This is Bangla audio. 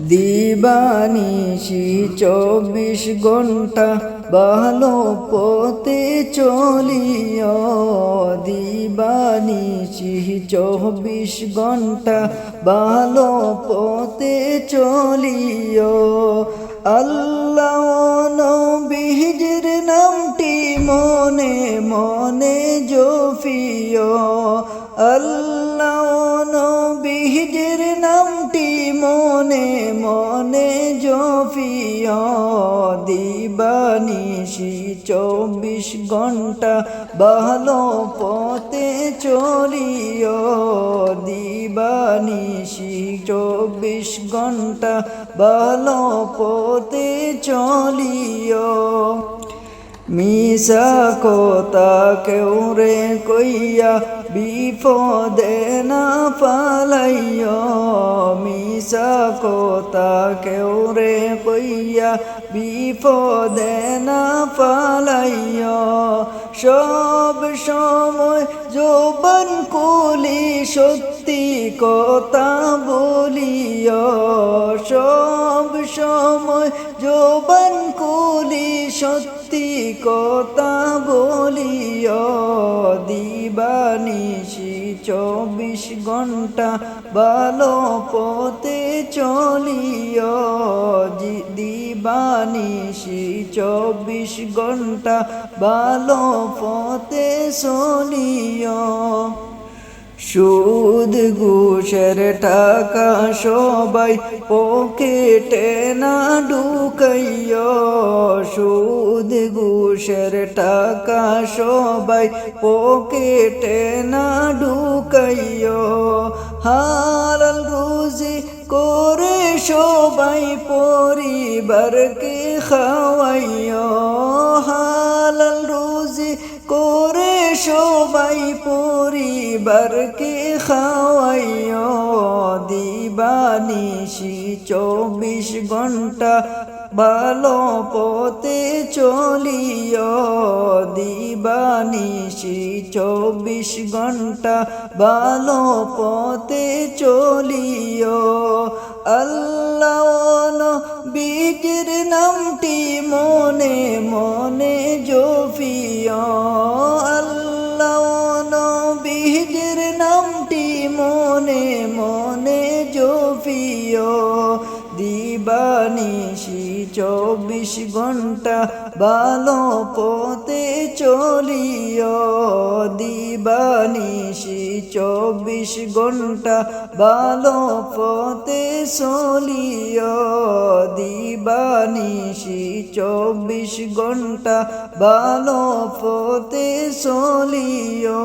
দিবানিশি 24 ঘন্টা ভালো পথে চলিও দিবানিশি 24 ঘন্টা ভালো পথে চলিও আল্লাহ নবীর নামটি মনে মনে জপিও আল্লাহ নবীর নামটি মনে মনে জপিও দিবানিশি 24 ঘন্টা ভালো পথে চলিও দিবানিশি 24 ঘন্টা ভালো পথে চলিও মিশা কথা কেউ রে কইয়া বিপদে না পালাইও মিশা কথা কেউ রে কইয়া বিপদে না পালাইও সব সময় জবান খুলি সত্যি কথা বলিও সব সময় জবান খুলি সত্যি কথা বলিও দিবানিশি 24 ঘন্টা ভালো পথে চলিও দিবানিশি 24 ঘন্টা ভালো পথে চলিও সুদ ঘুষের টাকা সবাই পকেটে না ঢুকাইও সুদ ঘুষের টাকা সবাই পকেটে না ঢুকাইও হালাল রুজি করে সবাই পরিবারকে খাওয়াইও হালাল রুজি করে সবাই পরিবারকে খাওয়াইও দিবানিশি 24 ঘন্টা ভালো পথে চলিও দিবানিশি 24 ঘন্টা ভালো পথে চলিও আল্লাহ নবীর নামটি মনে মনে জপিও আল্লাহ নবীর নামটি মনে মনে জপিও দিবানিশি 24 ঘন্টা ভালো পথে চলিও দিবানিশি 24 ঘন্টা ভালো পথে চলিও দিবানিশি 24 ঘন্টা ভালো পথে চলিও।